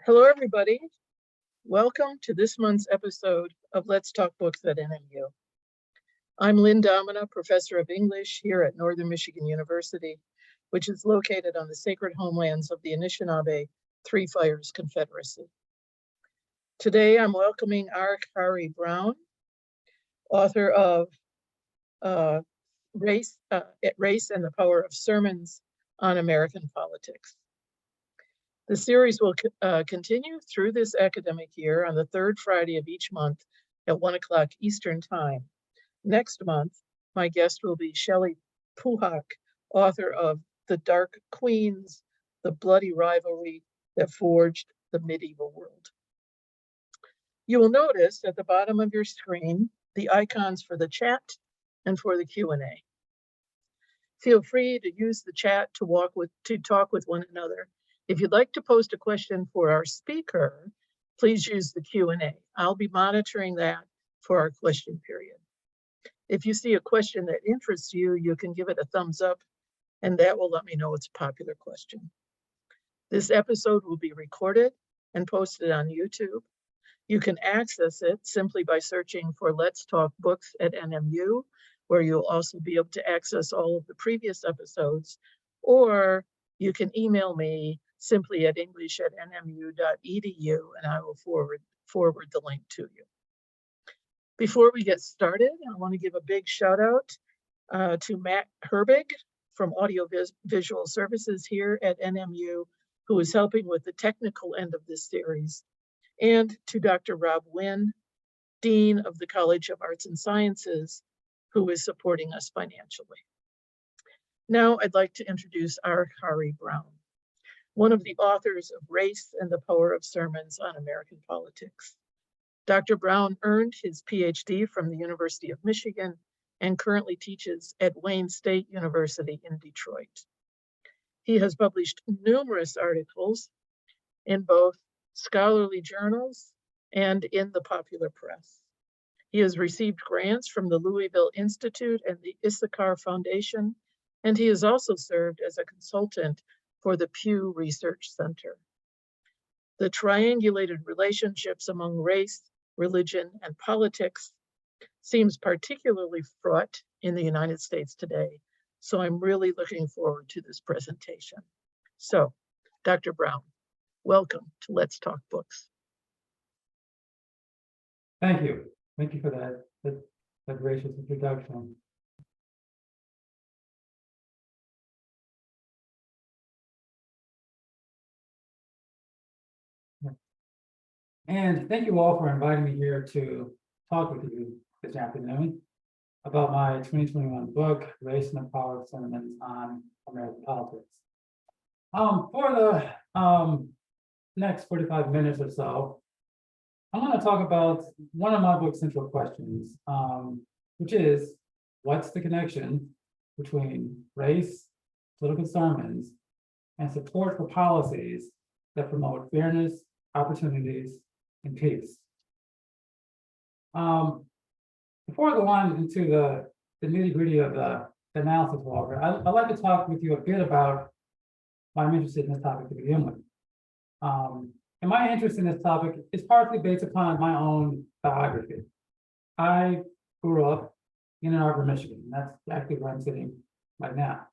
Hello, everybody. Welcome to this month's episode of Let's Talk Books at NMU. I'm Lynn Domina, Professor of English here at Northern Michigan University, which is located on the sacred homelands of the Anishinaabe Three Fires Confederacy. Today, I'm welcoming Khari Brown, author of Race and the Power of Sermons on American Politics. The series will continue through this academic year on the third Friday of each month at 1 o'clock Eastern Time. Next month, my guest will be Shelley Puhak, author of The Dark Queens, The Bloody Rivalry That Forged the Medieval World. You will notice at the bottom of your screen the icons for the chat and for the Q&A. Feel free to use the chat to talk with one another. If you'd like to post a question for our speaker, please use the Q&A. I'll be monitoring that for our question period. If you see a question that interests you, you can give it a thumbs up, and that will let me know it's a popular question. This episode will be recorded and posted on YouTube. You can access it simply by searching for Let's Talk Books at NMU, where you'll also be able to access all of the previous episodes, or you can email me simply at english@nmu.edu, and I will forward the link to you. Before we get started, I want to give a big shout out to Matt Herbig from Audio Visual Services here at NMU, who is helping with the technical end of this series, and to Dr. Rob Wynn, Dean of the College of Arts and Sciences, who is supporting us financially. Now I'd like to introduce Khari Brown, one of the authors of Race and the Power of Sermons on American Politics. Dr. Brown earned his PhD from the University of Michigan and currently teaches at Wayne State University in Detroit. He has published numerous articles in both scholarly journals and in the popular press. He has received grants from the Louisville Institute and the Issachar Foundation, and he has also served as a consultant for the Pew Research Center. The triangulated relationships among race, religion, and politics seems particularly fraught in the United States today, so I'm really looking forward to this presentation. So, Dr. Brown, welcome to Let's Talk Books. Thank you. Thank you for that gracious introduction. And thank you all for inviting me here to talk with you this afternoon about my 2021 book, Race and the Power of Sermons on American Politics. For the next 45 minutes or so, I want to talk about one of my book's central questions, which is, what's the connection between race, political sermons, and support for policies that promote fairness, opportunities, and peace? Before I go on into the nitty-gritty of the analysis, however, I'd like to talk with you a bit about why I'm interested in this topic to begin with. And my interest in this topic is partly based upon my own biography. I grew up in Ann Arbor, Michigan. That's actually where I'm sitting right now.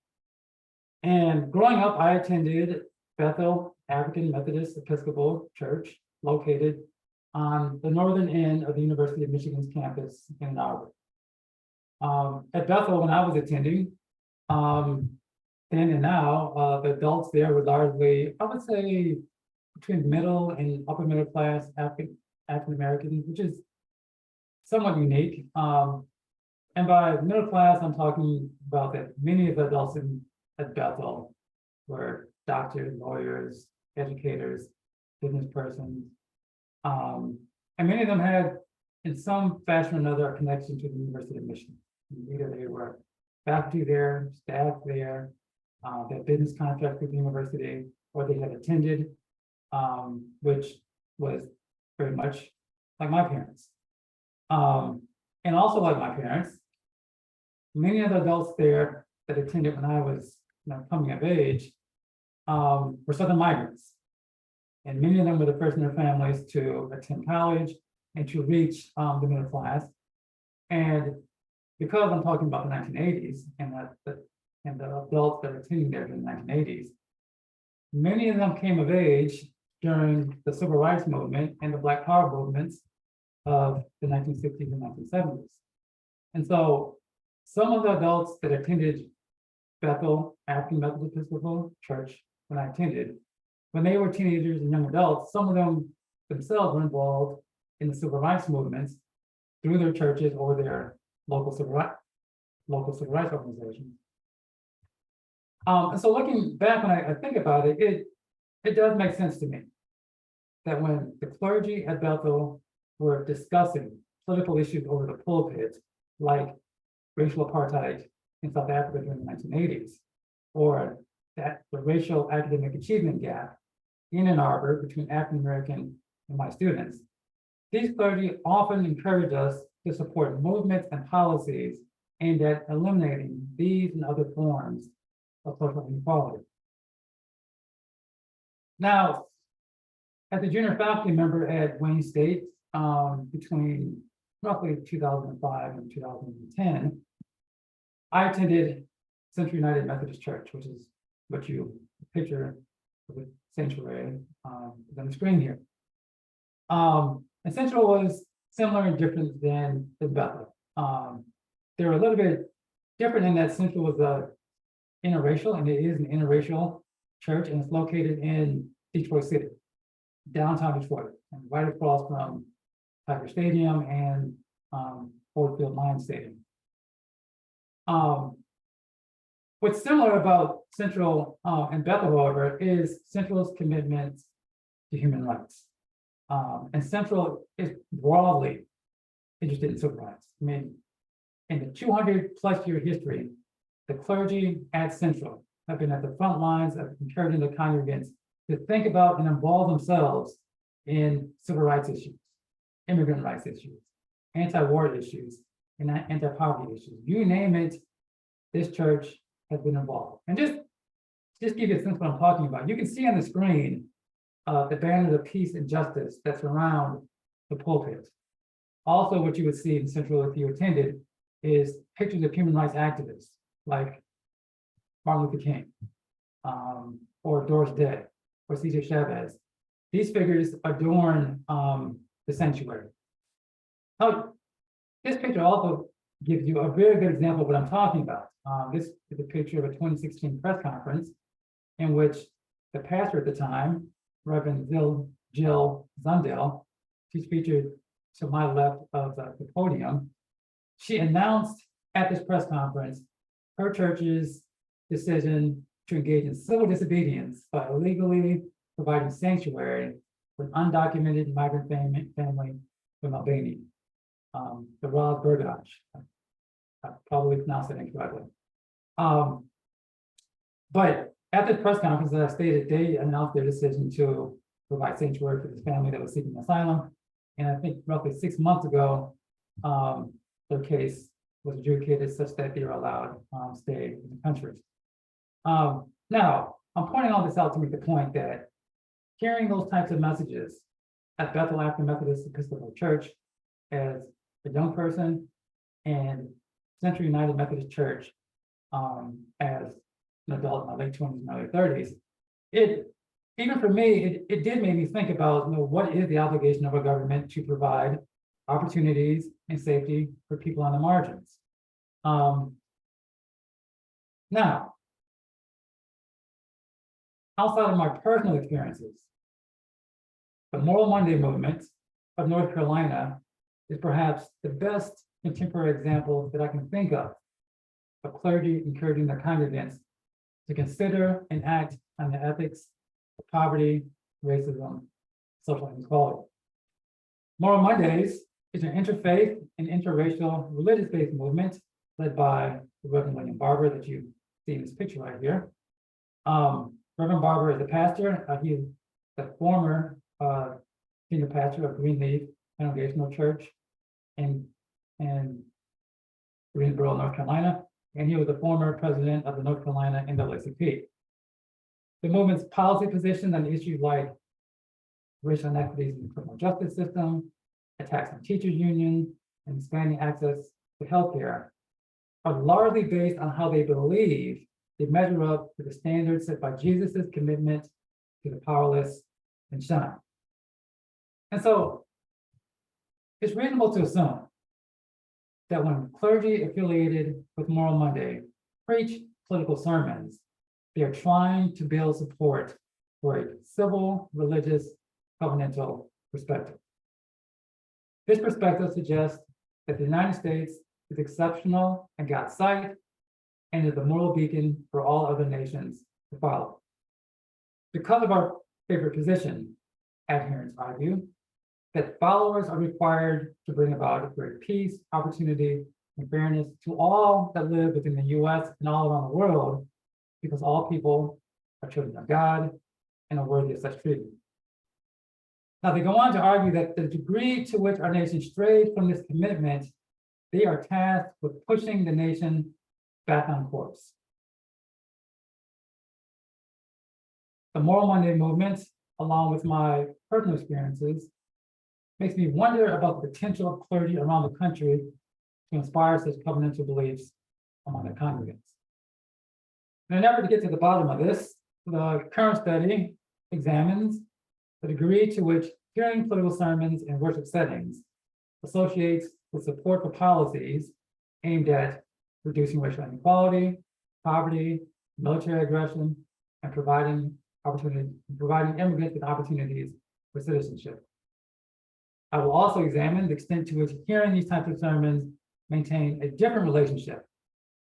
And growing up, I attended Bethel African Methodist Episcopal Church, located on the northern end of the University of Michigan's campus in Ann Arbor. At Bethel, when I was attending, then and now, the adults there were largely, I would say, between middle and upper middle class African Americans, which is somewhat unique. And by middle class, I'm talking about that many of the adults at Bethel were doctors, lawyers, educators, business persons. And many of them had, in some fashion or another, a connection to the University of Michigan. Either they were faculty there, staff there, they had business contracts with the university, or they had attended, which was very much like my parents. And also like my parents, many of the adults there that attended when I was coming of age were Southern migrants. And many of them were the first in their families to attend college and to reach the middle class. And because I'm talking about the 1980s and the adults that are attending there in the 1980s, many of them came of age during the civil rights movement and the Black Power movements of the 1960s and 1970s. And so some of the adults that attended Bethel African Methodist Episcopal Church when I attended, when they were teenagers and young adults, some of them themselves were involved in the civil rights movements through their churches or their local civil rights organizations. And so looking back, when I think about it, it does make sense to me that when the clergy at Bethel were discussing political issues over the pulpit, like racial apartheid in South Africa during the 1980s, or that the racial academic achievement gap in Ann Arbor between African American and white students, these clergy often encourage us to support movements and policies aimed at eliminating these and other forms of social inequality. Now, as a junior faculty member at Wayne State between roughly 2005 and 2010, I attended Central United Methodist Church, which is what you picture of the sanctuary is on the screen here. And Central was similar and different than Bethel. They're a little bit different in that Central was interracial, and it is an interracial church, and it's located in Detroit City, downtown Detroit, and right across from Tiger Stadium and Ford Field Lions Stadium. What's similar about Central and Bethel, however, is Central's commitment to human rights. And Central is broadly interested in civil rights. I mean, in the 200+ year history, the clergy at Central have been at the front lines of encouraging the congregants to think about and involve themselves in civil rights issues, immigrant rights issues, anti-war issues, and anti-poverty issues. You name it, this church has been involved. And just give you a sense of what I'm talking about. You can see on the screen the banner of peace and justice that surround the pulpit. Also, what you would see in Central if you attended is pictures of human rights activists like Martin Luther King, or Doris Day, or Cesar Chavez. These figures adorn the sanctuary. Now, this picture also gives you a very good example of what I'm talking about. This is a picture of a 2016 press conference in which the pastor at the time, Reverend Jill Zundell, she's featured to my left of the podium. She announced at this press conference her church's decision to engage in civil disobedience by illegally providing sanctuary for an undocumented migrant family from Albania, the Roz Burgach. I probably pronounced it incorrectly. But at the press conference, as I stated, they announced their decision to provide sanctuary for this family that was seeking asylum. And I think roughly 6 months ago, their case was adjudicated such that they were allowed stay in the country. Now, I'm pointing all this out to make the point that hearing those types of messages at Bethel African Methodist Episcopal Church as a young person and Central United Methodist Church as an adult in my late 20s and early 30s, even for me, it did make me think about, what is the obligation of a government to provide opportunities and safety for people on the margins. Now, outside of my personal experiences, the Moral Monday movement of North Carolina is perhaps the best contemporary example that I can think of clergy encouraging their congregants to consider and act on the ethics of poverty, racism, social inequality. Moral Mondays is an interfaith and interracial religious-based movement led by the Reverend William Barber that you see in this picture right here. Reverend Barber is a pastor. He is the former senior pastor of Greenleaf Congregational Church in Greensboro, North Carolina, and he was the former president of the North Carolina NAACP. The movement's policy positions on issues like racial inequities in the criminal justice system, attacks on teachers' union, and expanding access to healthcare are largely based on how they believe they measure up to the standards set by Jesus's commitment to the powerless and shine. And so it's reasonable to assume that when clergy affiliated with Moral Monday preach political sermons, they are trying to build support for a civil, religious, covenantal perspective. This perspective suggests that the United States is exceptional in God's sight and is the moral beacon for all other nations to follow. Because of our favorite position, adherents argue that followers are required to bring about great peace, opportunity, and fairness to all that live within the US and all around the world, because all people are children of God and are worthy of such treatment. Now, they go on to argue that the degree to which our nation strayed from this commitment, they are tasked with pushing the nation back on course. The Moral Monday movement, along with my personal experiences, makes me wonder about the potential of clergy around the country to inspire such covenantal beliefs among their congregants. In an effort to get to the bottom of this, the current study examines the degree to which hearing political sermons in worship settings associates with support for policies aimed at reducing racial inequality, poverty, military aggression, and providing immigrants with opportunities for citizenship. I will also examine the extent to which hearing these types of sermons maintain a different relationship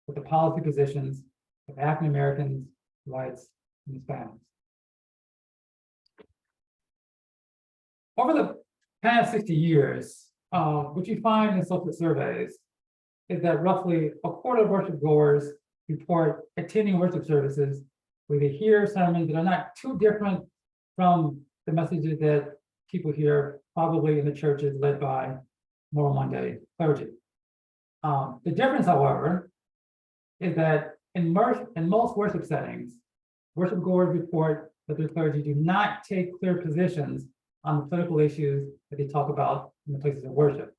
with the policy positions of African Americans, whites, and Hispanics. Over the past 60 years, what you find in social surveys is that roughly a quarter of worship goers report attending worship services where they hear sermons that are not too different from the messages that people hear probably in the churches led by Moral Monday clergy. The difference, however, is that in most worship settings, worship goers report that their clergy do not take clear positions on the political issues that they talk about in the places of worship.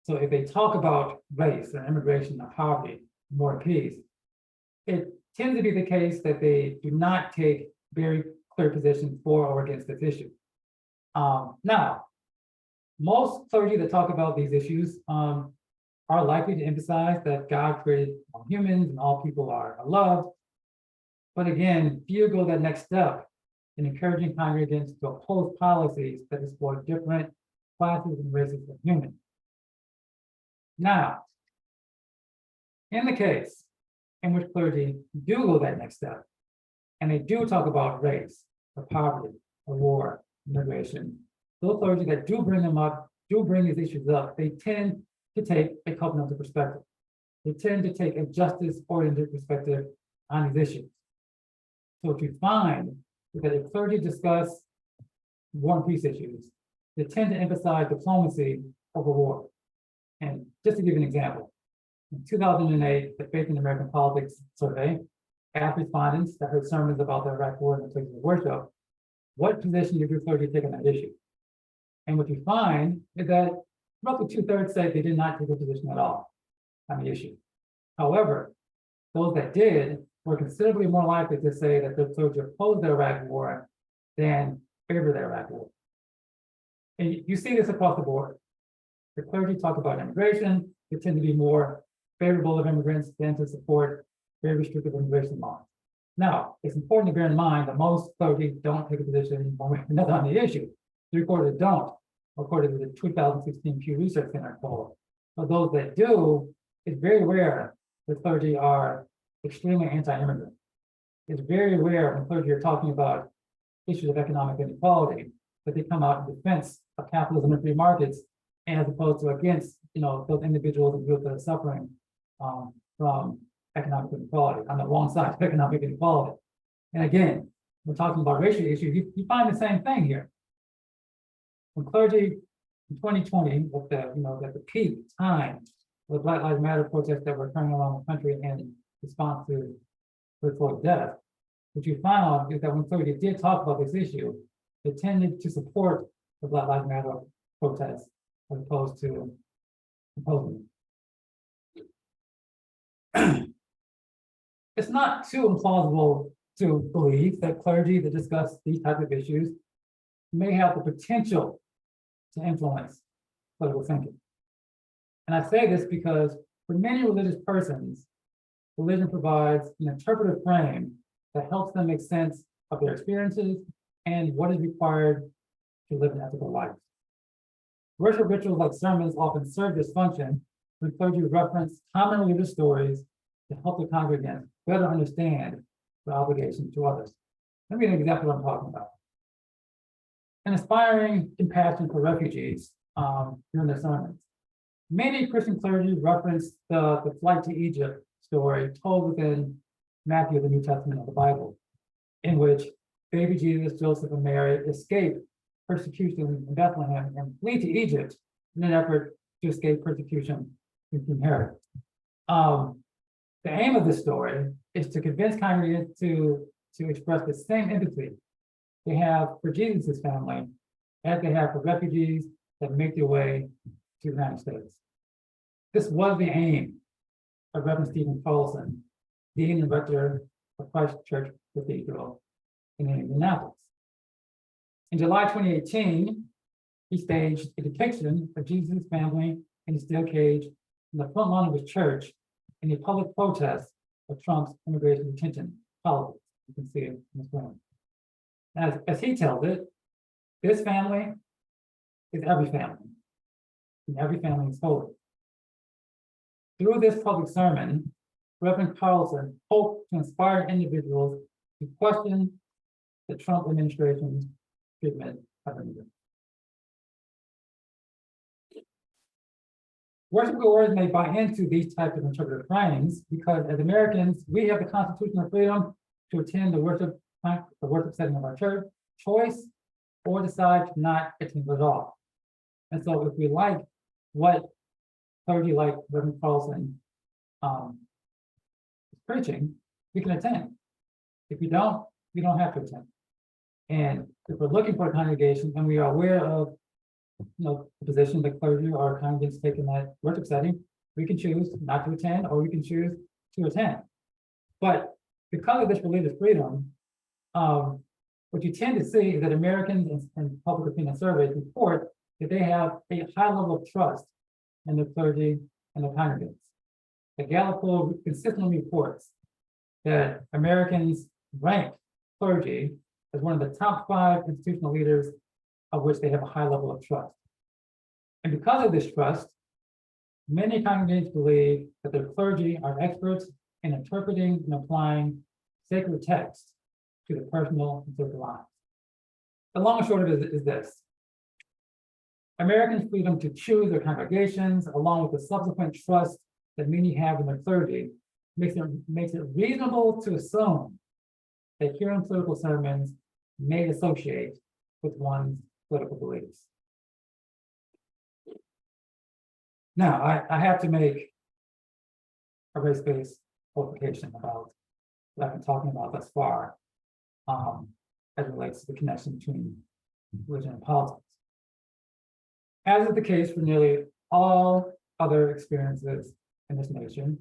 So if they talk about race and immigration and poverty, more peace, it tends to be the case that they do not take very clear positions for or against this issue. Now, most clergy that talk about these issues are likely to emphasize that God created all humans and all people are loved. But again, few go that next step in encouraging congregants to oppose policies that exploit different classes and races of humans. Now, in the case in which clergy do go that next step, and they do talk about race, or poverty, or war, immigration, those clergy that do bring these issues up, they tend to take a covenantal perspective. They tend to take a justice-oriented perspective on these issues. So what you find is that if clergy discuss war and peace issues, they tend to emphasize diplomacy over war. And just to give you an example, in 2008, the Faith in American Politics survey asked respondents that heard sermons about the Iraq War in the places of worship, what position did your clergy take on that issue? And what you find is that roughly 2/3 said they did not take a position at all on the issue. However, those that did were considerably more likely to say that their clergy opposed the Iraq War than favored the Iraq War. And you see this across the board. The clergy talk about immigration, they tend to be more favorable of immigrants than to support very restrictive immigration laws. Now, it's important to bear in mind that most clergy don't take a position one way or another on the issue. 3/4 that don't, according to the 2016 Pew Research Center poll. But those that do, it's very rare that clergy are extremely anti-immigrant. It's very rare when clergy are talking about issues of economic inequality that they come out in defense of capitalism and free markets, as opposed to against, those individuals and groups that are suffering from economic inequality, on the wrong side of economic inequality. And again, we're talking about racial issues. You find the same thing here. When clergy in 2020, at the peak time with Black Lives Matter protests that were occurring around the country in response to Floyd's death, what you found is that when clergy did talk about this issue, they tended to support the Black Lives Matter protests as opposed to opposing them. It's not too implausible to believe that clergy that discuss these types of issues may have the potential to influence political thinking. And I say this because for many religious persons, religion provides an interpretive frame that helps them make sense of their experiences and what is required to live an ethical life. Worship rituals like sermons often serve this function when clergy reference common religious stories to help the congregants better understand their obligation to others. Let me give you an example of what I'm talking about. An inspiring compassion for refugees during their sermons. Many Christian clergy reference the flight to Egypt story told within Matthew, the New Testament of the Bible, in which baby Jesus, Joseph, and Mary escape persecution in Bethlehem and flee to Egypt in an effort to escape persecution from Herod. The aim of this story is to convince congregants to express the same empathy they have for Jesus' family as they have for refugees that make their way to the United States. This was the aim of Reverend Stephen Paulson, dean and rector of Christ Church Cathedral in Indianapolis. In July 2018, he staged a depiction of Jesus' family in a steel cage in the front lawn of his church in a public protest of Trump's immigration detention policy. You can see it in this room. As he tells it, this family is every family, and every family is holy. Through this public sermon, Reverend Carlson hoped to inspire individuals to question the Trump administration's treatment of immigrants. Worship goers may buy into these types of interpretive frames because as Americans, we have the constitutional freedom to attend the worship setting of our church, choice, or decide to not attend at all. And so if we like what clergy like Reverend Carlson is preaching, we can attend. If we don't have to attend. And if we're looking for a congregation and we are aware of the position that clergy or congregants take in that worship setting, we can choose not to attend or we can choose to attend. But because of this religious freedom, what you tend to see is that Americans and public opinion surveys report that they have a high level of trust in the clergy and the congregants. The Gallup poll consistently reports that Americans rank clergy as one of the top 5 institutional leaders of which they have a high level of trust. And because of this trust, many congregants believe that their clergy are experts in interpreting and applying sacred texts to the personal and social lives. The long and short of it is this. Americans' freedom to choose their congregations, along with the subsequent trust that many have in their clergy, makes it reasonable to assume that hearing political sermons may associate with one's political beliefs. Now, I have to make a race-based qualification about what I've been talking about thus far, as it relates to the connection between religion and politics. As is the case for nearly all other experiences in this nation,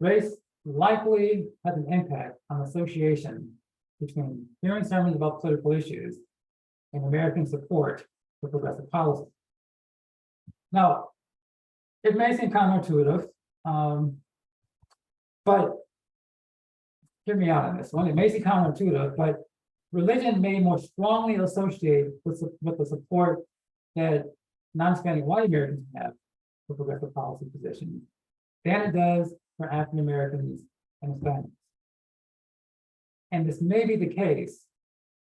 race likely has an impact on association between hearing sermons about political issues and American support for progressive policy. Now, it may seem counterintuitive, but hear me out on this one. It may seem counterintuitive, but religion may more strongly associate with the support that non-Hispanic white Americans have for progressive policy positions than it does for African Americans and Hispanics. And this may be the case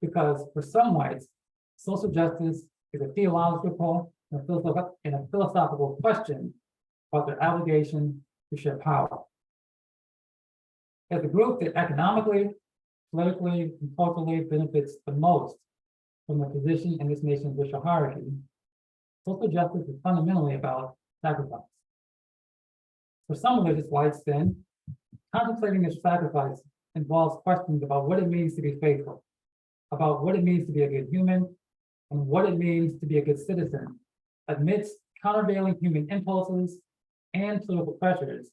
because for some whites, social justice is a theological and a philosophical question about their obligation to share power. As a group that economically, politically, and culturally benefits the most from the position in this nation's racial hierarchy, social justice is fundamentally about sacrifice. For some religious whites, then, contemplating this sacrifice involves questions about what it means to be faithful, about what it means to be a good human, and what it means to be a good citizen amidst countervailing human impulses and political pressures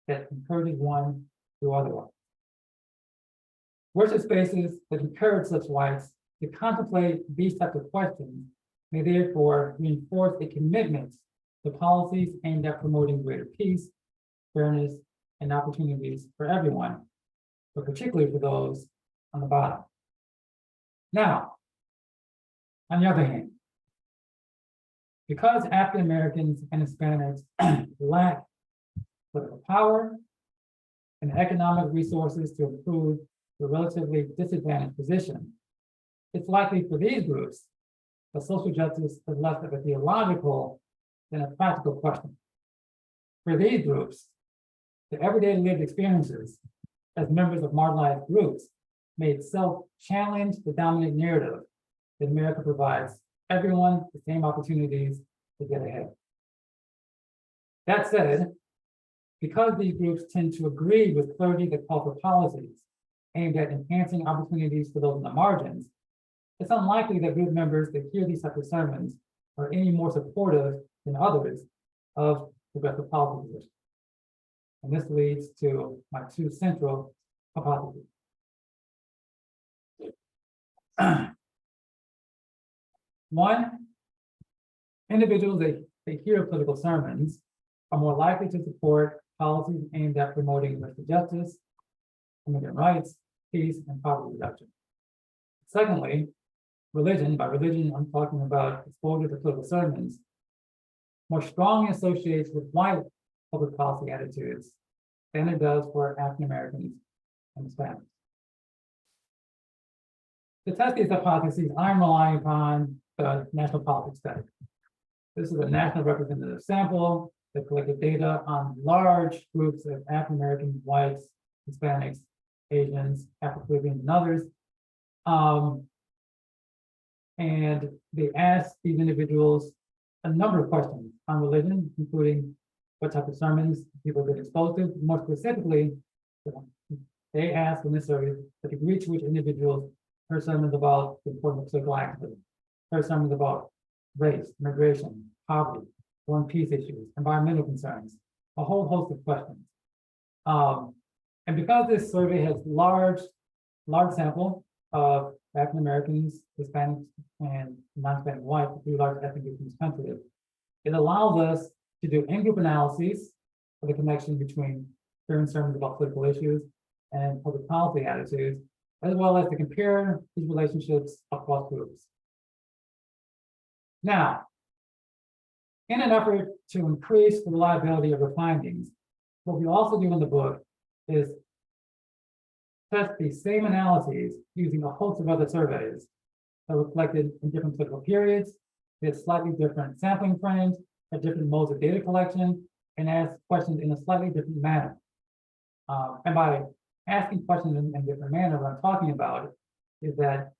that encourages one to do otherwise. Worship spaces that encourage such whites to contemplate these types of questions may therefore reinforce a commitment to policies aimed at promoting greater peace, fairness, and opportunities for everyone, but particularly for those on the bottom. Now, on the other hand, because African Americans and Hispanics lack political power and economic resources to improve the relatively disadvantaged position, it's likely for these groups that social justice is less of a theological than a practical question. For these groups, the everyday lived experiences as members of marginalized groups may itself challenge the dominant narrative that America provides everyone the same opportunities to get ahead. That said, because these groups tend to agree with clergy that call for policies aimed at enhancing opportunities for those in the margins, it's unlikely that group members that hear these types of sermons are any more supportive than others of progressive policy positions. And this leads to my two central hypotheses. One, individuals that hear political sermons are more likely to support policies aimed at promoting racial justice, immigrant rights, peace, and poverty reduction. Secondly, religion, by religion, I'm talking about exposure to political sermons, more strongly associates with white public policy attitudes than it does for African Americans and Hispanics. To test these hypotheses, I'm relying upon the National Politics Study. This is a national representative sample that collected data on large groups of African Americans, whites, Hispanics, Asians, Afro-Caribbeans, and others. And they asked these individuals a number of questions on religion, including what type of sermons people get exposed to. More specifically, they asked in this survey the degree to which individuals heard sermons about the importance of political activism, heard sermons about race, immigration, poverty, foreign peace issues, environmental concerns, a whole host of questions. And because this survey has large sample of African Americans, Hispanics, and non-Hispanic whites, the three large ethnic groups in this country, it allows us to do in-group analyses of the connection between hearing sermons about political issues and public policy attitudes, as well as to compare these relationships across groups. Now, in an effort to increase the reliability of our findings, what we also do in the book is test these same analyses using a host of other surveys that were collected in different political periods, with slightly different sampling frames, at different modes of data collection, and ask questions in a slightly different manner. And by asking questions in a different manner, what I'm talking about is that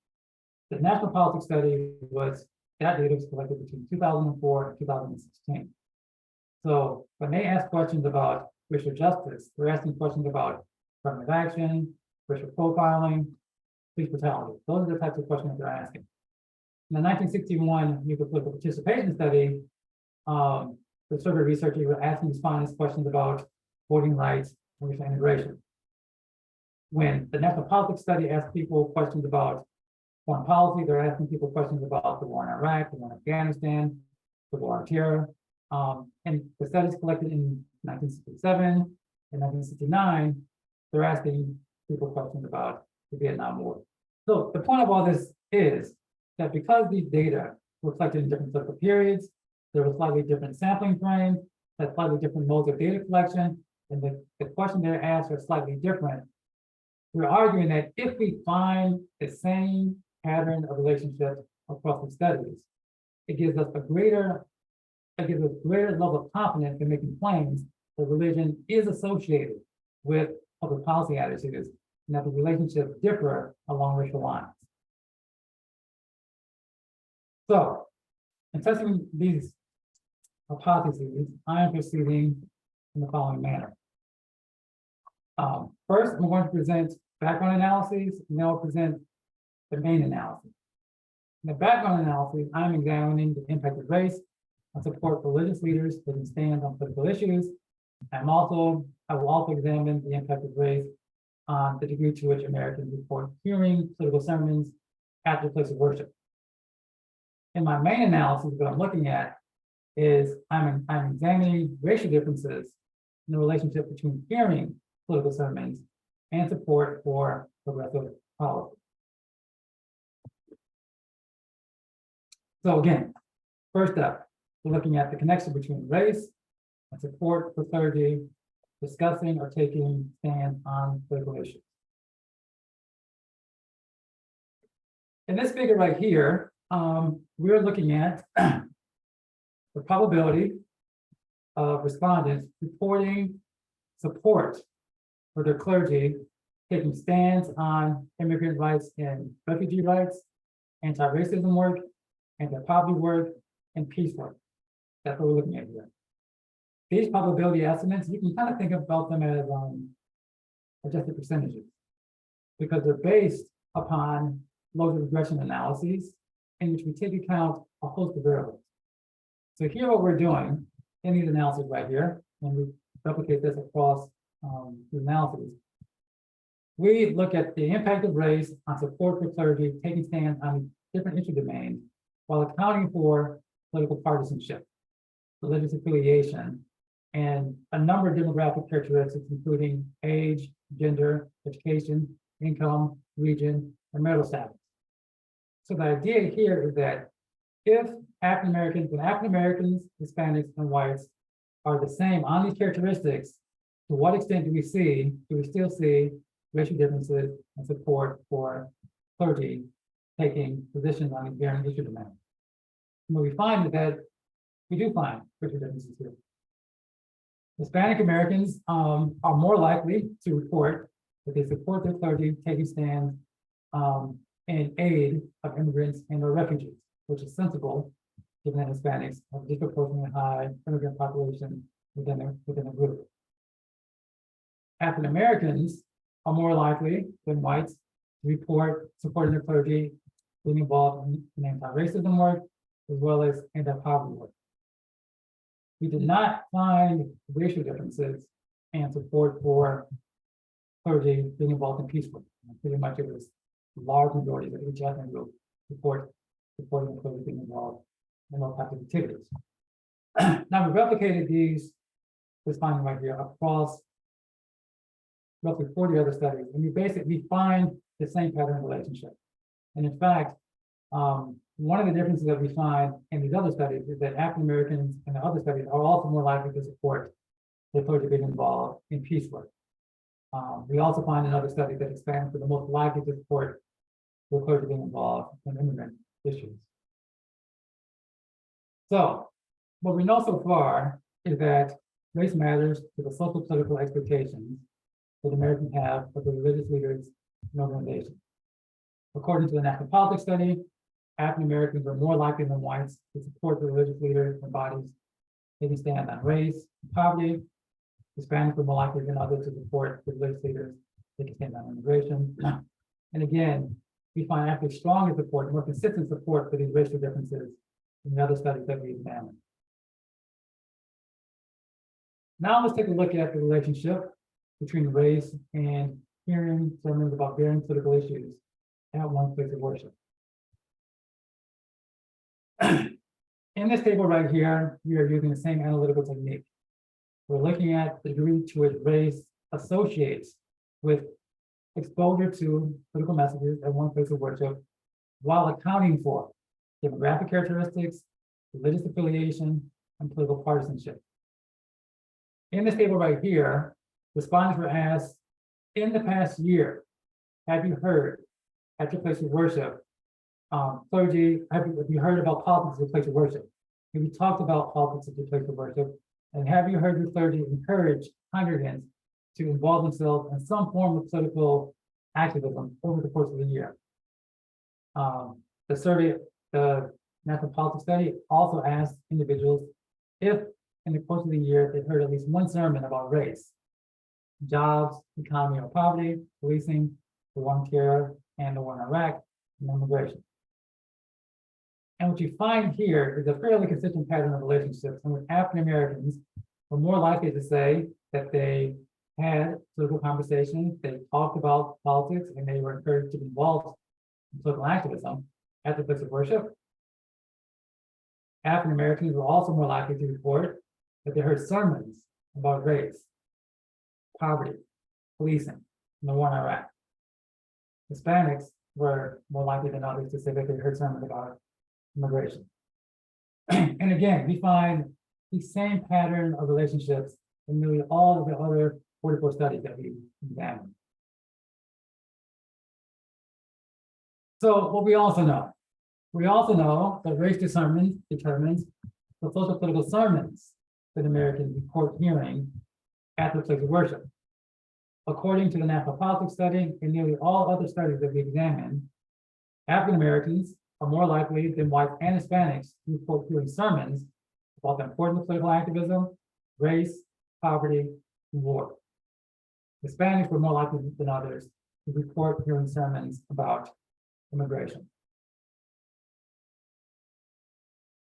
the National Politics Study that data was collected between 2004 and 2016. So when they ask questions about racial justice, they're asking questions about affirmative action, racial profiling, police brutality. Those are the types of questions they're asking. In the 1961 Youth Political Participation Study, the survey researchers were asking respondents questions about voting rights and racial integration. When the National Politics Study asked people questions about foreign policy, they're asking people questions about the war in Iraq, the war in Afghanistan, the war on terror. And the studies collected in 1967 and 1969, they're asking people questions about the Vietnam War. So the point of all this is that because these data were collected in different political periods, there were slightly different sampling frames, had slightly different modes of data collection, and the questions they're asked are slightly different. We're arguing that if we find the same pattern of relationships across the studies, it gives us greater level of confidence in making claims that religion is associated with public policy attitudes and that the relationships differ along racial lines. So, in testing these hypotheses, I am proceeding in the following manner. First, I'm going to present background analyses, and then I'll present the main analysis. In the background analysis, I'm examining the impact of race on support for religious leaders that can stand on political issues. I will also examine the impact of race on the degree to which Americans report hearing political sermons at their place of worship. In my main analysis, what I'm looking at is I'm examining racial differences in the relationship between hearing political sermons and support for progressive policy. So again, first up, we're looking at the connection between race and support for clergy discussing or taking stand on political issues. In this figure right here, we're looking at the probability of respondents reporting support for their clergy taking stands on immigrant rights and refugee rights, anti-racism work, anti-poverty work, and peace work. That's what we're looking at here. These probability estimates, you can kind of think about them as adjusted percentages, because they're based upon local regression analyses in which we take account a host of variables. So here what we're doing in these analyses right here, and we replicate this across the analyses, we look at the impact of race on support for clergy taking stands on different issue domains while accounting for political partisanship, religious affiliation, and a number of demographic characteristics, including age, gender, education, income, region, and marital status. So the idea here is that if African Americans, Hispanics, and whites are the same on these characteristics, to what extent do we still see racial differences and support for clergy taking positions on these varying issue domains? And what we find is that we do find racial differences here. Hispanic Americans are more likely to report that they support their clergy taking stands in aid of immigrants and or refugees, which is sensible given that Hispanics have a disproportionately high immigrant population within a group. African Americans are more likely than whites to report supporting their clergy being involved in anti-racism work as well as anti-poverty work. We did not find racial differences and support for clergy being involved in peace work. Pretty much it was large majority of each ethnic group supporting the clergy being involved in those types of activities. Now we replicated this finding right here across roughly 40 other studies, and we find the same pattern relationship. And in fact, one of the differences that we find in these other studies is that African Americans in the other studies are also more likely to support the clergy being involved in peace work. We also find in other studies that Hispanics are the most likely to support the clergy being involved in immigrant issues. So, what we know so far is that race matters to the social political expectations that Americans have of the religious leaders and organizations. According to the National Politics Study, African Americans are more likely than whites to support the religious leaders and bodies taking stand on race and poverty. Hispanics are more likely than others to support the religious leaders taking stand on immigration. And again, we find actually stronger support, more consistent support for these racial differences in the other studies that we examined. Now let's take a look at the relationship between race and hearing sermons about varying political issues at one place of worship. In this table right here, we are using the same analytical technique. We're looking at the degree to which race associates with exposure to political messages at one place of worship while accounting for demographic characteristics, religious affiliation, and political partisanship. In this table right here, respondents were asked, in the past year, have you heard at your place of worship, clergy, have you heard about politics at your place of worship? Have you talked about politics at your place of worship? And have you heard your clergy encourage congregants to involve themselves in some form of political activism over the course of the year? The survey, the National Politics Study, also asked individuals if in the course of the year they heard at least one sermon about race, jobs, economy or poverty, policing, the war on terror and the war in Iraq, and immigration. And what you find here is a fairly consistent pattern of relationships, in which African Americans were more likely to say that they had political conversations, they talked about politics, and they were encouraged to be involved in political activism at the place of worship. African Americans were also more likely to report that they heard sermons about race, poverty, policing, and the war in Iraq. Hispanics were more likely than others to say that they heard sermons about immigration. And again, we find the same pattern of relationships in nearly all of the other 44 studies that we examined. So what we also know that race determines the social political sermons that Americans report hearing at the place of worship. According to the National Politics Study and nearly all other studies that we examined, African Americans are more likely than whites and Hispanics to report hearing sermons about the importance of political activism, race, poverty, and war. Hispanics were more likely than others to report hearing sermons about immigration.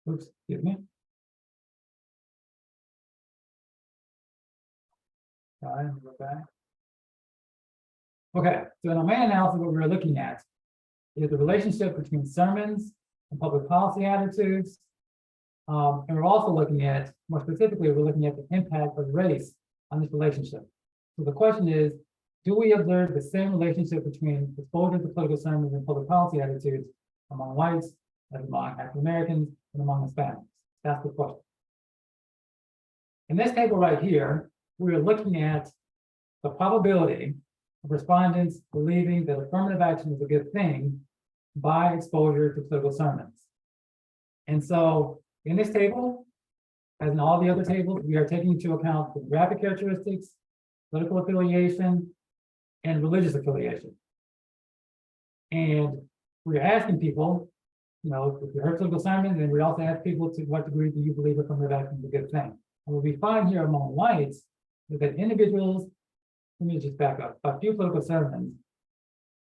Oops, excuse me. All right, go back. Okay, so in our main analysis, what we're looking at is the relationship between sermons and public policy attitudes. And we're also looking at, more specifically, we're looking at the impact of race on this relationship. So the question is, do we observe the same relationship between exposure to political sermons and public policy attitudes among whites, as among African Americans, and among Hispanics? That's the question. In this table right here, we are looking at the probability of respondents believing that affirmative action is a good thing by exposure to political sermons. And so in this table, as in all the other tables, we are taking into account demographic characteristics, political affiliation, and religious affiliation. And we're asking people, if you heard political sermons, and we also ask people to what degree do you believe affirmative action is a good thing. And what we find here among whites is that individuals, let me just back up, a few political sermons,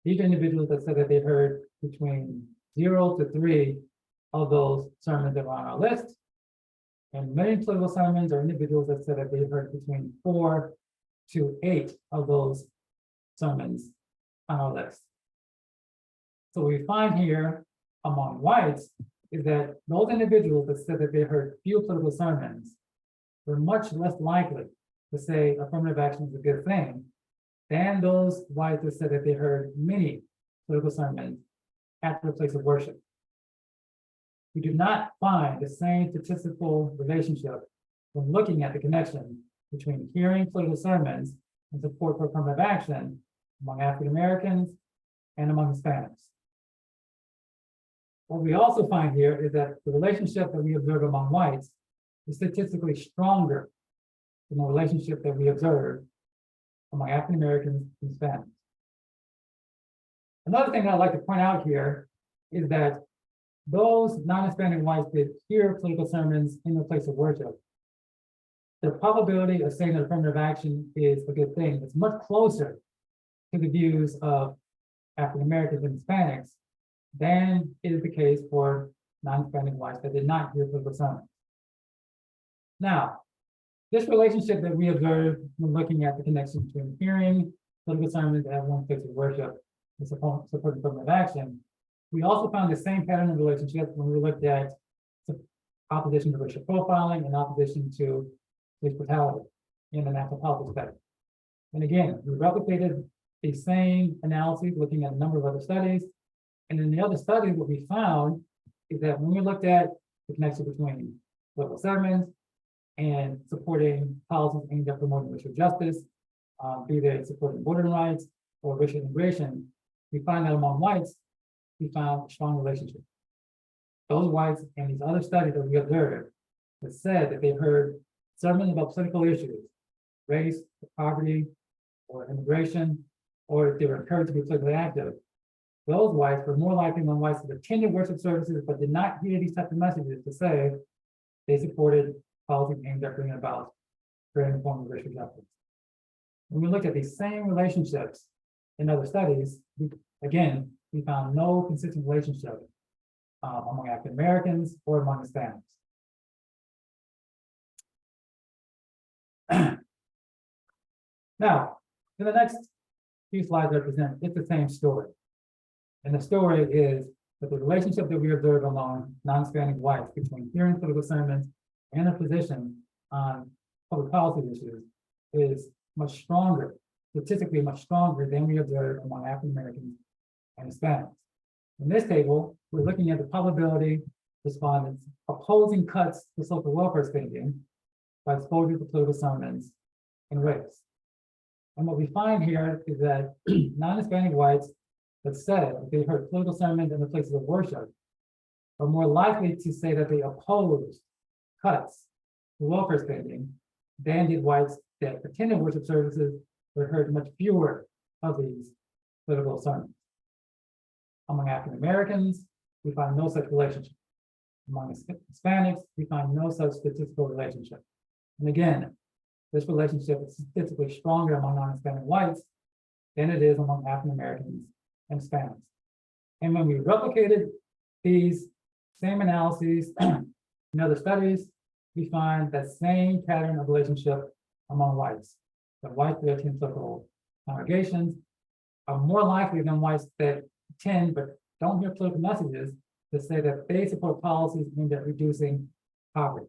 these are individuals that said that they heard between 0 to 3 of those sermons that were on our list. And many political sermons are individuals that said that they heard between 4 to 8 of those sermons on our list. So what we find here among whites is that those individuals that said that they heard few political sermons were much less likely to say affirmative action is a good thing than those whites that said that they heard many political sermons at their place of worship. We do not find the same statistical relationship when looking at the connection between hearing political sermons and support for affirmative action among African Americans and among Hispanics. What we also find here is that the relationship that we observe among whites is statistically stronger than the relationship that we observe among African Americans and Hispanics. Another thing I'd like to point out here is that those non-Hispanic whites that hear political sermons in the place of worship, the probability of saying that affirmative action is a good thing is much closer to the views of African Americans and Hispanics than is the case for non-Hispanic whites that did not hear political sermons. Now, this relationship that we observed when looking at the connection between hearing political sermons at one place of worship and supporting affirmative action, we also found the same pattern of relationship when we looked at opposition to racial profiling and opposition to police brutality in the national politics study. And again, we replicated the same analysis looking at a number of other studies. And in the other studies, what we found is that when we looked at the connection between political sermons and supporting policies aimed at promoting racial justice, be they supporting voting rights or racial integration, we find that among whites, we found a strong relationship. Those whites and these other studies that we observed that said that they heard sermons about political issues, race, poverty, or immigration, or if they were encouraged to be politically active, those whites were more likely than whites that attended worship services but did not hear these types of messages to say they supported policies aimed at bringing about greater form of racial justice. When we look at these same relationships in other studies, we found no consistent relationship among African Americans or among Hispanics. Now, in the next few slides I present, it's the same story. And the story is that the relationship that we observe among non-Hispanic whites between hearing political sermons and a position on public policy issues is much stronger, statistically much stronger than we observe among African Americans and Hispanics. In this table, we're looking at the probability respondents opposing cuts to social welfare spending by exposure to political sermons and race. And what we find here is that non-Hispanic whites that said that they heard political sermons in the places of worship are more likely to say that they opposed cuts to welfare spending than did whites that attended worship services but heard much fewer of these political sermons. Among African Americans, we find no such relationship. Among Hispanics, we find no such statistical relationship. And again, this relationship is statistically stronger among non-Hispanic whites than it is among African Americans and Hispanics. And when we replicated these same analyses in other studies, we find that same pattern of relationship among whites. The whites that attend political congregations are more likely than whites that attend but don't hear political messages to say that they support policies aimed at reducing poverty.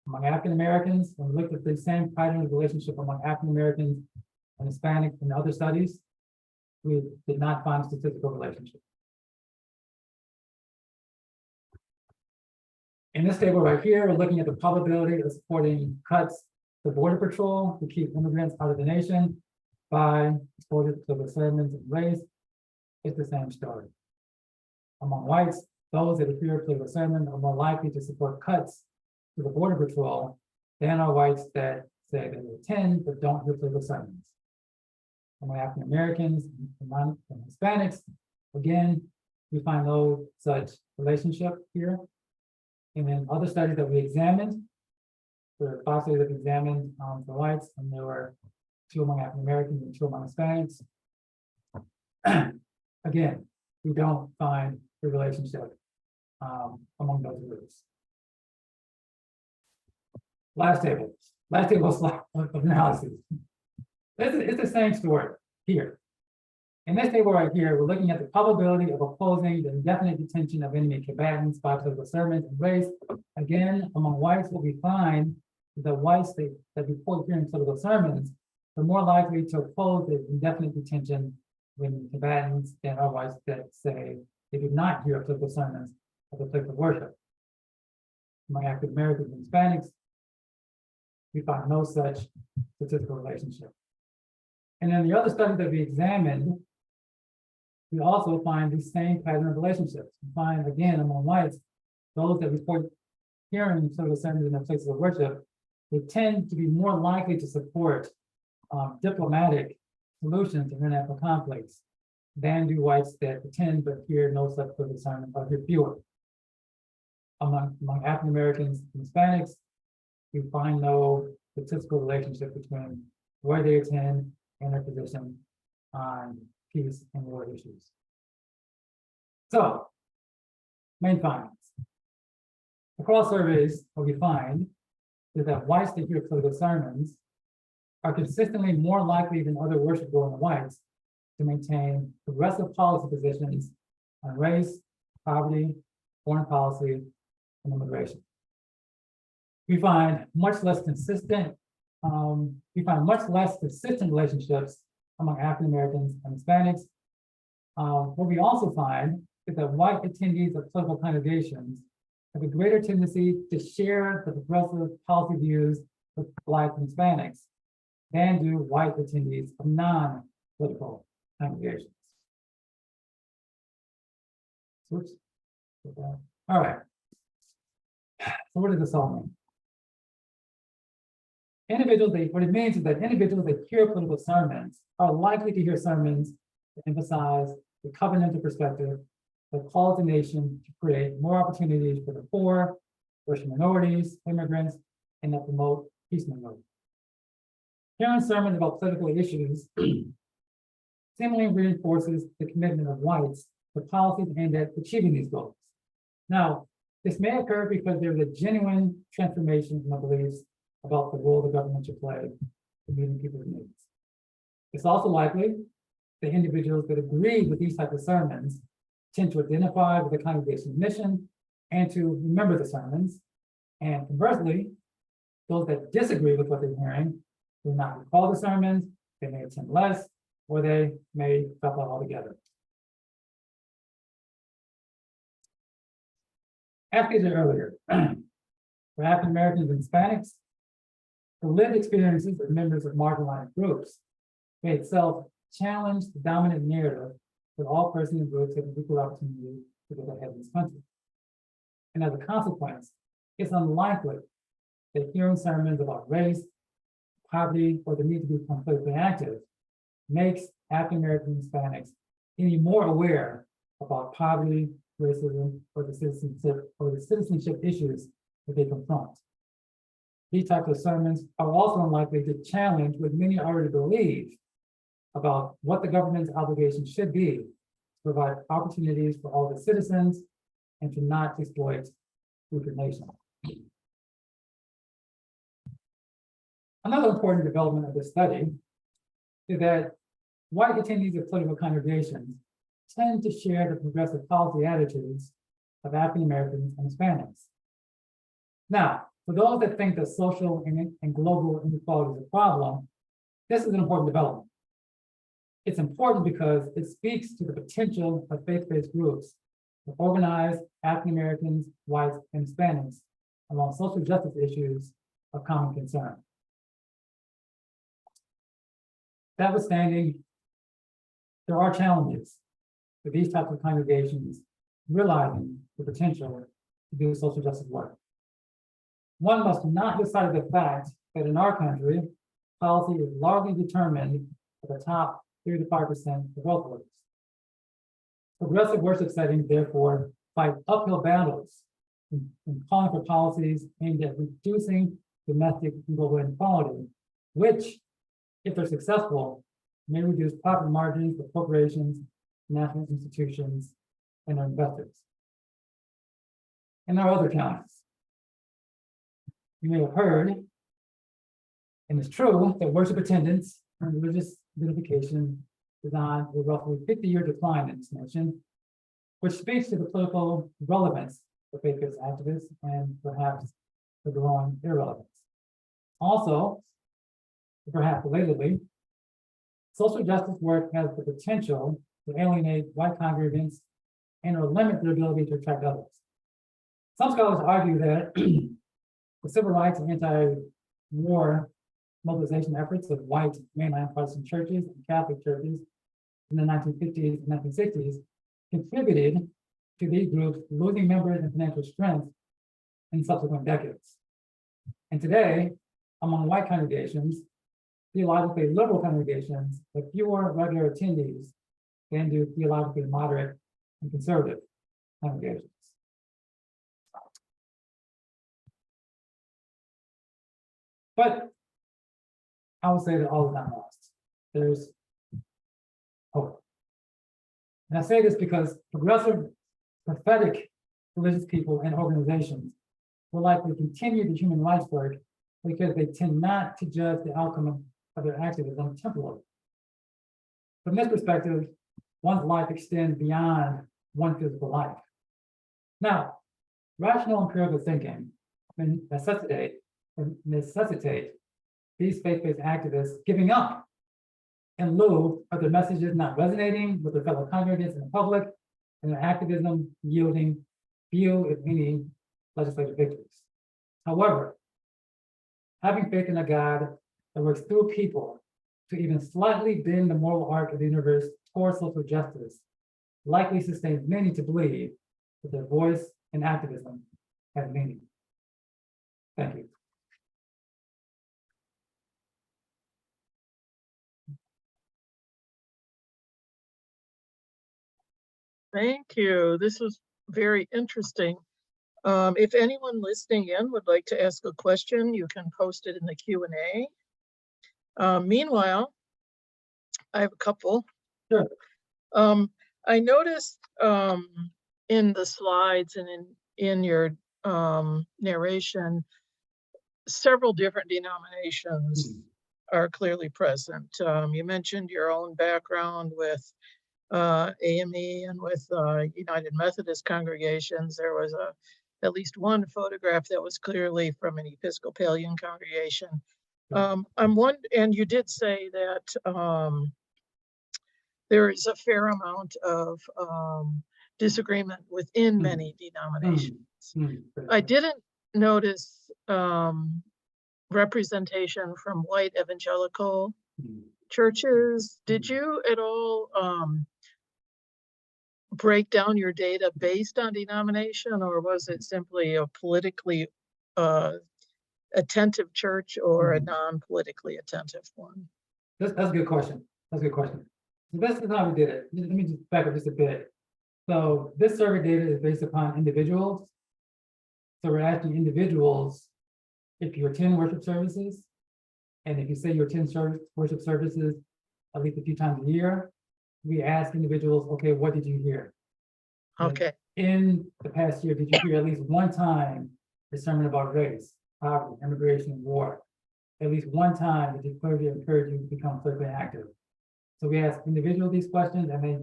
Among African Americans, when we looked at the same pattern of relationship among African Americans and Hispanic in other studies, we did not find statistical relationship. In this table right here, we're looking at the probability of supporting cuts to Border Patrol to keep immigrants out of the nation by exposure to the sermons and race. It's the same story. Among whites, those that hear political sermon are more likely to support cuts to the Border Patrol than are whites that say they attend but don't hear political sermons. Among African Americans and Hispanics, again, we find no such relationship here. And then other studies that we examined, there were 5 studies that we examined for whites, and there were 2 among African Americans and 2 among Hispanics. Again, we don't find the relationship among those groups. Last table of analysis. It's the same story here. In this table right here, we're looking at the probability of opposing the indefinite detention of enemy combatants by political sermons and race. Again, among whites, what we find is that whites that report hearing political sermons are more likely to oppose the indefinite detention when combatants than are whites that say they do not hear political sermons at the place of worship. Among African Americans and Hispanics, we find no such statistical relationship. And then the other studies that we examined, we also find the same pattern of relationships. We find again among whites, those that report hearing political sermons in their places of worship, they tend to be more likely to support diplomatic solutions to international conflicts than do whites that attend but hear no such political sermon or hear fewer. Among African Americans and Hispanics, we find no statistical relationship between where they attend and their position on peace and war issues. So, main findings. Across surveys, what we find is that whites that hear political sermons are consistently more likely than other worship-going whites to maintain progressive policy positions on race, poverty, foreign policy, and immigration. We find much less consistent relationships among African Americans and Hispanics. What we also find is that white attendees of political congregations have a greater tendency to share the progressive policy views with Black and Hispanics than do white attendees of non-political congregations. Oops. All right. So what does this all mean? What it means is that individuals that hear political sermons are likely to hear sermons that emphasize the covenantal perspective that calls the nation to create more opportunities for the poor, racial minorities, immigrants, and that promote peace and growth. Hearing sermons about political issues seemingly reinforces the commitment of whites to policies aimed at achieving these goals. Now, this may occur because there's a genuine transformation in the beliefs about the role the government should play in meeting people's needs. It's also likely that individuals that agree with these types of sermons tend to identify with the congregation's mission and to remember the sermons. And conversely, those that disagree with what they're hearing will not recall the sermons, they may attend less, or they may drop out altogether. As stated earlier, for African Americans and Hispanics, the lived experiences of members of marginalized groups may itself challenge the dominant narrative that all persons and groups have an equal opportunity to get ahead in this country. And as a consequence, it's unlikely that hearing sermons about race, poverty, or the need to become politically active makes African American Hispanics any more aware about poverty, racism, or the citizenship issues that they confront. These types of sermons are also unlikely to challenge what many already believe about what the government's obligation should be to provide opportunities for all the citizens and to not exploit weaker nations. Another important development of this study is that white attendees of political congregations tend to share the progressive policy attitudes of African Americans and Hispanics. Now, for those that think that social and global inequality is a problem, this is an important development. It's important because it speaks to the potential of faith-based groups to organize African Americans, whites, and Hispanics along social justice issues of common concern. Notwithstanding, there are challenges for these types of congregations realizing the potential to do social justice work. One must not lose sight of the fact that in our country, policy is largely determined by the top 3 to 5% of wealth workers. Progressive worship settings, therefore, fight uphill battles in calling for policies aimed at reducing domestic and global inequality, which, if they're successful, may reduce profit margins for corporations, national institutions, and their investors. And there are other challenges. You may have heard, and it's true, that worship attendance and religious identification is on a roughly 50-year decline in this nation, which speaks to the political relevance of faith-based activists and perhaps the growing irrelevance. Also, perhaps relatedly, social justice work has the potential to alienate white congregants and or limit their ability to attract others. Some scholars argue that the civil rights and anti-war mobilization efforts of white mainline Protestant churches and Catholic churches in the 1950s and 1960s contributed to these groups losing members and financial strength in subsequent decades. And today, among white congregations, theologically liberal congregations have fewer regular attendees than do theologically moderate and conservative congregations. But I would say that all is not lost. There's hope. And I say this because progressive, prophetic religious people and organizations will likely continue the human rights work because they tend not to judge the outcome of their activism temporarily. From this perspective, one's life extends beyond one physical life. Now, rational empirical thinking can necessitate these faith-based activists giving up in lieu of their messages not resonating with their fellow congregants in the public, and their activism yielding few, if any, legislative victories. However, having faith in a God that works through people to even slightly bend the moral arc of the universe towards social justice likely sustains many to believe that their voice and activism have meaning. Thank you. Thank you. This was very interesting. If anyone listening in would like to ask a question, you can post it in the Q&A. Meanwhile, I have a couple. Sure. I noticed in the slides and in your narration, several different denominations are clearly present. You mentioned your own background with AME and with United Methodist congregations. There was at least one photograph that was clearly from an Episcopalian congregation. And you did say that there is a fair amount of disagreement within many denominations. I didn't notice representation from white evangelical churches. Did you at all break down your data based on denomination, or was it simply a politically attentive church or a non-politically attentive one? That's a good question. That's a good question. The best is how we did it. Let me just back up just a bit. So this survey data is based upon individuals. So we're asking individuals if you attend worship services, and if you say you attend worship services at least a few times a year, we ask individuals, okay, what did you hear? Okay. In the past year, did you hear at least one time a sermon about race, poverty, immigration, war? At least one time did the clergy encourage you to become politically active? So we ask individuals these questions and they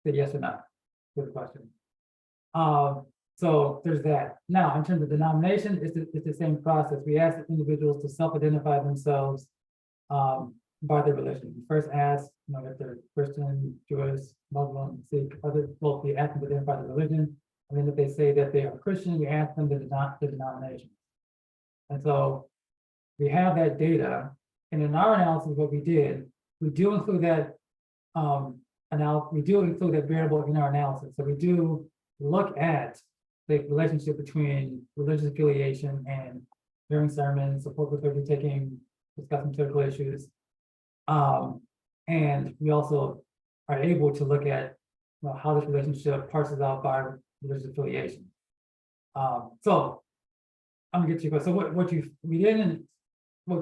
say yes or no to the question. So there's that. Now, in terms of denomination, it's the same process. We ask individuals to self-identify themselves by their religion. We first ask, if they're Christian, Jewish, Muslim, Sikh, other, well, we ask them to identify the religion. And then if they say that they are Christian, we ask them the denomination. And so we have that data. And in our analysis, what we did, we do include that variable in our analysis. So we do look at the relationship between religious affiliation and hearing sermons, support for clergy discussing political issues. And we also are able to look at how this relationship parses out by religious affiliation. So I'm gonna get you. So what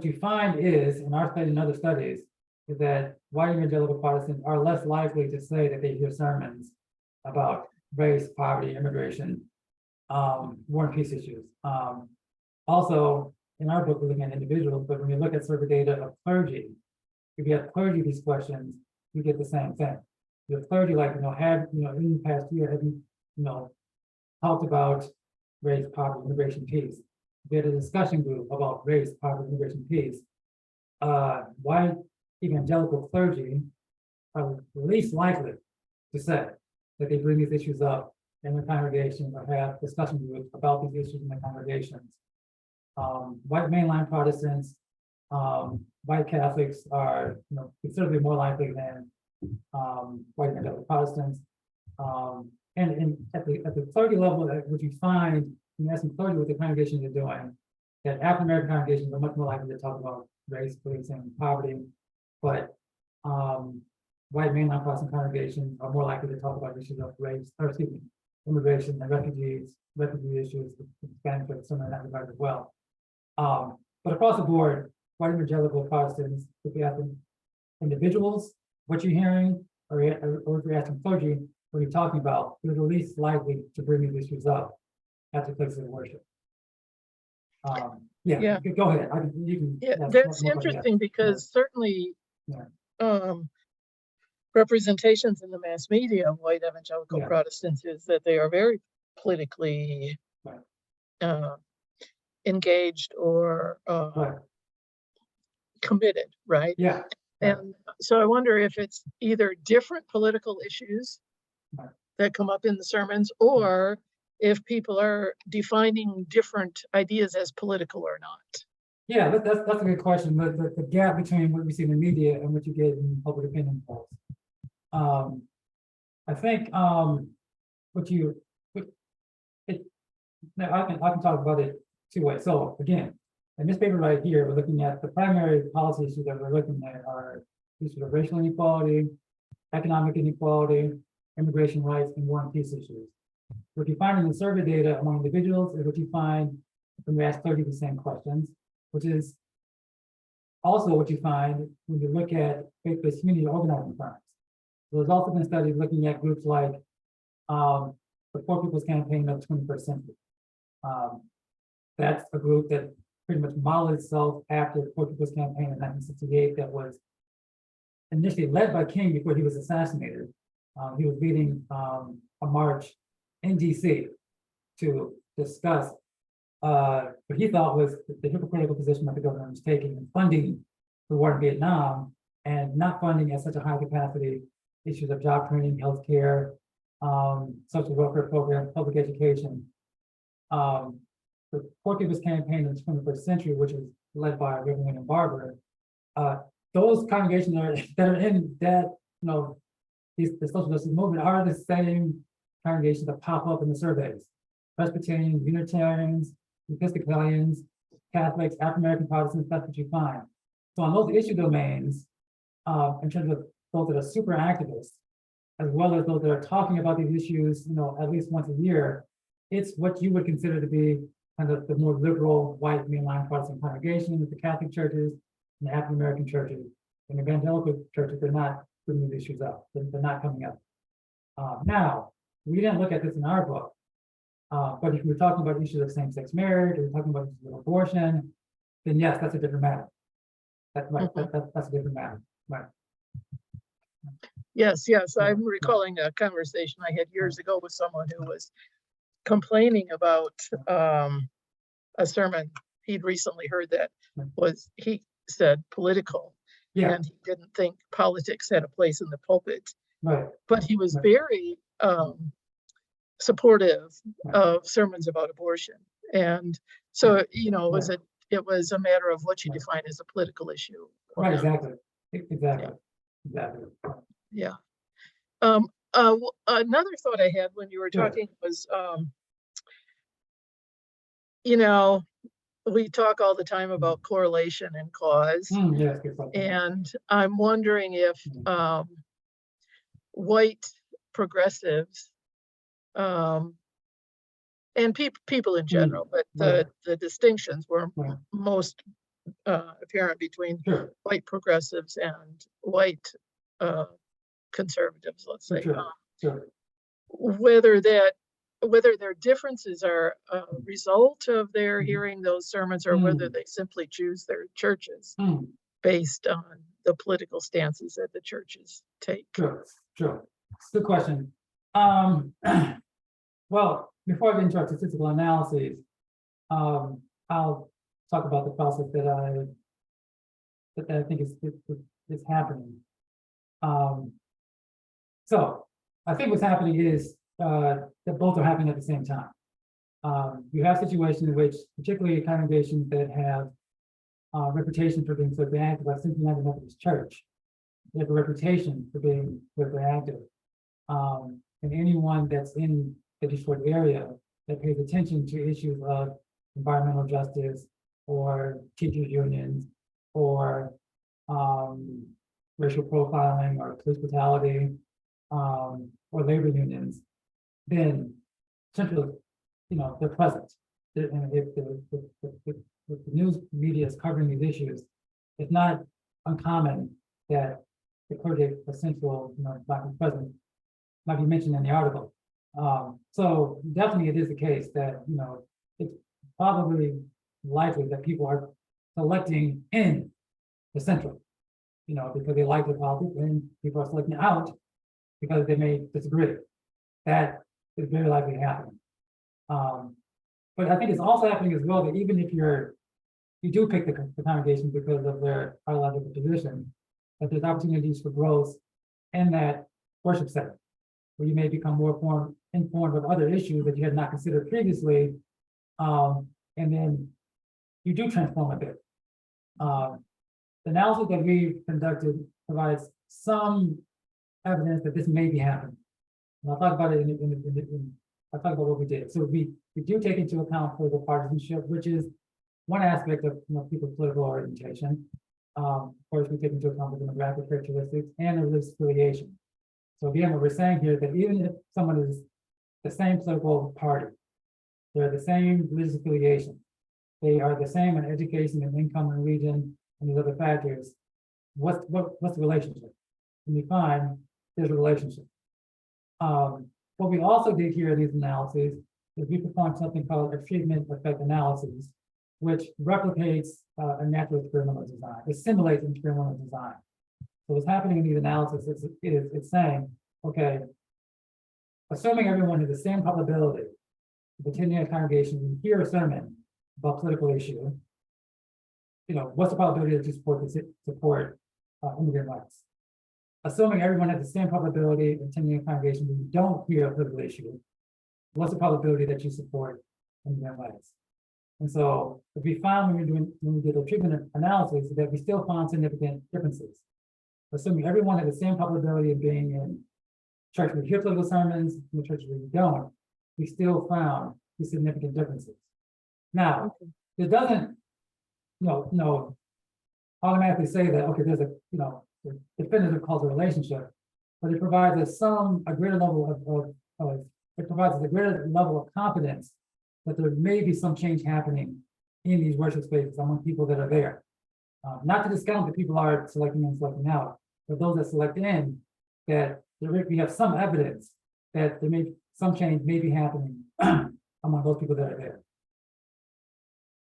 you find is in our study and other studies is that white evangelical Protestants are less likely to say that they hear sermons about race, poverty, immigration, war and peace issues. Also, in our book, we're looking at individuals, but when we look at survey data of clergy, if you have clergy these questions, you get the same thing. The clergy, in the past year, have you, talked about race, poverty, immigration, peace. We had a discussion group about race, poverty, immigration, peace. White evangelical clergy are least likely to say that they bring these issues up in their congregation or have discussion groups about these issues in their congregations. White mainline Protestants, white Catholics are, considerably more likely than white evangelical Protestants. And at the clergy level, what you find, when you ask clergy what the congregations are doing, that African American congregations are much more likely to talk about race, police, and poverty, but white mainline Protestant congregations are more likely to talk about issues of race, immigration and refugee issues, Spanish or some of that regard as well. But across the board, white evangelical Protestants, if you ask individuals what you're hearing, or if you're asking clergy what you're talking about, you're the least likely to bring these issues up at the places of worship. Yeah. Go ahead. That's interesting because certainly representations in the mass media of white evangelical Protestants is that they are very politically engaged or committed, right? Yeah. And so I wonder if it's either different political issues that come up in the sermons, or if people are defining different ideas as political or not. Yeah, that's a good question. The gap between what we see in the media and what you get in public opinion polls. I think I can talk about it two ways. So again, in this paper right here, we're looking at the primary policy issues that we're looking at are issues of racial inequality, economic inequality, immigration rights, and war and peace issues. What you find in the survey data among individuals is what you find when we ask 30 the same questions, which is also what you find when you look at faith-based community organizing firms. So there's also been studies looking at groups like the Poor People's Campaign of the 21st Century. That's a group that pretty much modeled itself after the Portuguese campaign in 1968 that was initially led by King before he was assassinated. He was leading a march in DC to discuss what he thought was the hypocritical position that the government was taking in funding the war in Vietnam and not funding at such a high capacity issues of job training, healthcare, social welfare programs, public education. The Portuguese campaign in the 21st century, which was led by Reverend William Barber, those congregations that are in that, the social justice movement are the same congregations that pop up in the surveys. Presbyterians, Unitarians, Episcopalians, Catholics, African-American Protestants, that's what you find. So on those issue domains, in terms of those that are super activists, as well as those that are talking about these issues, at least once a year, it's what you would consider to be kind of the more liberal, white, mainline Protestant congregations, the Catholic churches, and the African-American churches. And evangelical churches, they're not putting these issues up. They're not coming up. Now, we didn't look at this in our book, but if we're talking about issues of same-sex marriage, or we're talking about issues of abortion, then yes, that's a different matter. That's right. That's a different matter. Right. Yes, I'm recalling a conversation I had years ago with someone who was complaining about a sermon he'd recently heard that was, he said, political. Yeah. And he didn't think politics had a place in the pulpit. Right. But he was very supportive of sermons about abortion. And so, it was a matter of what you define as a political issue. Right, exactly. Exactly. Yeah. Another thought I had when you were talking was, we talk all the time about correlation and cause. Yes, and I'm wondering if white progressives and people in general, but the distinctions were most apparent between white progressives and white conservatives, let's say. Whether their differences are a result of their hearing those sermons, or whether they simply choose their churches based on the political stances that the churches take. Sure. It's a good question. Well, before I get into our statistical analyses, I'll talk about the process that I think is happening. So I think what's happening is that both are happening at the same time. You have situations in which, particularly congregations that have reputation for being so active, like Cincinnati Methodist Church, they have a reputation for being very active. And anyone that's in the Detroit area that pays attention to issues of environmental justice or teachers unions or racial profiling or police brutality or labor unions, then essentially, they're present. And if the news media is covering these issues, it's not uncommon that the clergy essential, might be present, might be mentioned in the article. So definitely it is the case that, it's probably likely that people are selecting in the central, because they like the politics, and people are selecting out because they may disagree. That is very likely happening. But I think it's also happening as well that even if you do pick the congregation because of their ideological position, that there's opportunities for growth in that worship setting, where you may become more informed of other issues that you had not considered previously, and then you do transform a bit. The analysis that we've conducted provides some evidence that this may be happening. And I'll talk about it I'll talk about what we did. So we do take into account political partisanship, which is one aspect of people's political orientation. Of course, we take into account the demographic characteristics and the religious affiliation. So again, what we're saying here is that even if someone is the same political party, they're the same religious affiliation, they are the same in education and income and region and these other factors, what's the relationship? And we find there's a relationship. What we also did here in these analyses is we perform something called a treatment effect analysis, which replicates a natural experimental design. It simulates an experimental design. So what's happening in these analysis is it's saying, okay, assuming everyone has the same probability of attending a congregation and hear a sermon about political issue, what's the probability that you support immigrant rights? Assuming everyone has the same probability of attending a congregation and you don't hear a political issue, what's the probability that you support immigrant rights? And so what we found when we did a treatment analysis is that we still found significant differences. Assuming everyone had the same probability of being in church where we hear political sermons, in the church where we don't, we still found these significant differences. Now, it doesn't, automatically say that, okay, there's a definitive causal relationship, but it provides us a greater level of confidence that there may be some change happening in these worship spaces among people that are there. Not to discount that people are selecting in and selecting out, but those that select in, that we have some evidence that there may be some change may be happening among those people that are there.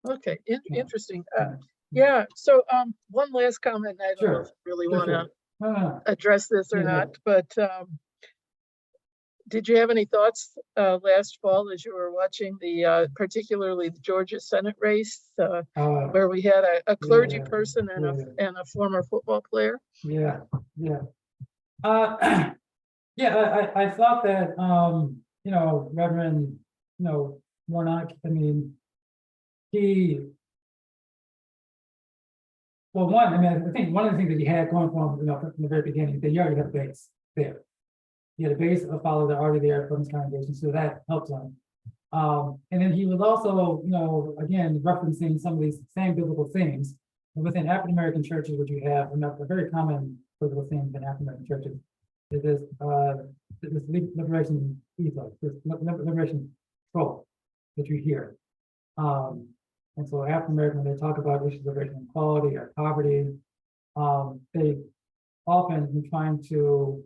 Okay, interesting. Yeah. Yeah, so one last comment. I don't know Sure. if you really Sure, want to No. address this or Yeah. not, but did you have any thoughts last fall as you were watching particularly the Georgia Senate race, where we had a clergy person and a former football player? Yeah. I thought that Reverend Warnock, I think one of the things that he had going for him, from the very beginning, that he already had a base there. He had a base of followers that are already there from his congregation, so that helps him. And then he was also, again, referencing some of these same biblical themes within African American churches, which you have, a very common biblical theme in African American churches. Is this liberation ethos, this liberation trope that you hear. And so African American, when they talk about issues of racial inequality or poverty, they often been trying to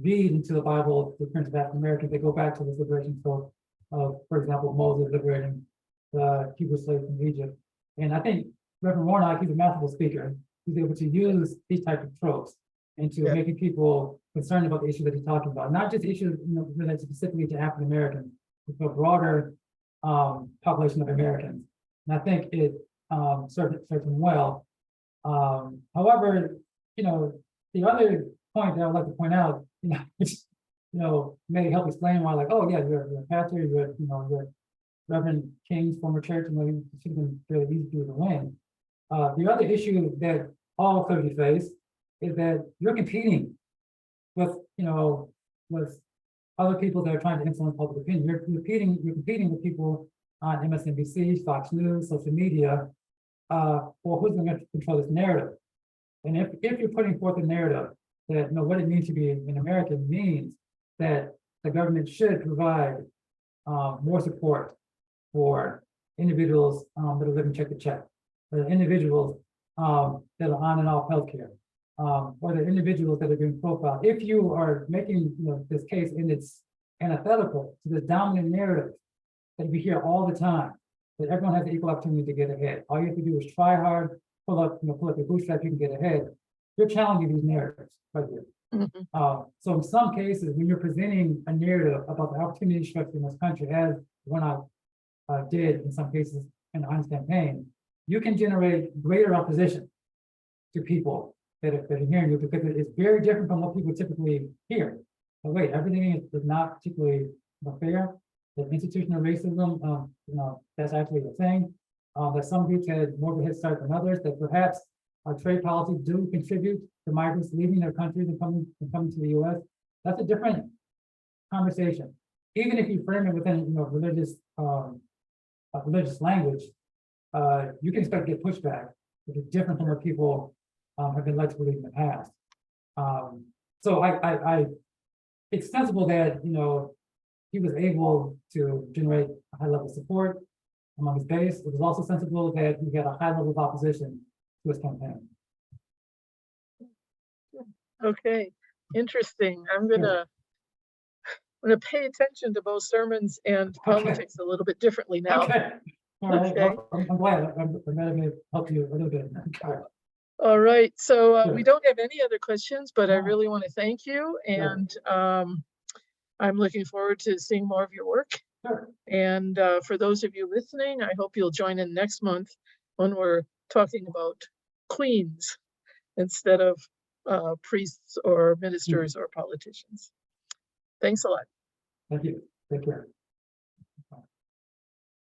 read into the Bible the prince of African Americans. They go back to this liberation trope of, for example, Moses liberating the Hebrew slaves from Egypt. And I think Reverend Warnock, he's a masterful speaker. He's able to use these types of tropes into making people concerned about the issue that he's talking about, not just issues related specifically to African Americans, but a broader population of Americans. And I think it served him well. However, the other point that I would like to point out, may help explain why, like, oh yeah, you're a pastor, you're Reverend King's former church, it should have been fairly easy for you to win. The other issue that all clergy face is that you're competing with other people that are trying to influence public opinion. You're competing with people on MSNBC, Fox News, social media, for who's going to control this narrative. And if you're putting forth a narrative that what it means to be an American means that the government should provide more support for individuals that are living check to check, or individuals that are on and off healthcare, or the individuals that are being profiled. If you are making this case and it's antithetical to the dominant narrative that we hear all the time, that everyone has the equal opportunity to get ahead. All you have to do is try hard, pull up your bootstraps, you can get ahead. You're challenging these narratives right here. Mm-hmm. So in some cases, when you're presenting a narrative about the opportunity structure in this country, as one I did in some cases in the Honest campaign, you can generate greater opposition to people that are hearing you, because it's very different from what people typically hear. But wait, everything is not particularly fair. That institutional racism, that's actually a thing. That some groups had more of a head start than others. That perhaps our trade policies do contribute to migrants leaving their countries and coming to the U.S. That's a different conversation. Even if you frame it within religious language, you can expect to get pushback, which is different from what people have been led to believe in the past. So it's sensible that he was able to generate a high level of support among his base. It was also sensible that he had a high level of opposition to his campaign. Okay, interesting. I'm gonna I'm going to pay attention to both sermons and Okay. politics a little bit differently now. Okay. All right. Okay. Well, I'm glad. I'm glad I may help you a little bit. Okay. All right. So Sure. we don't have any other questions, but I No. really want to thank you. Sure. And I'm looking forward to seeing more of your work. Sure. And for those of you listening, I hope you'll join in next month when we're talking about queens instead of priests or ministers or politicians. Thanks a lot. Thank you. Take care.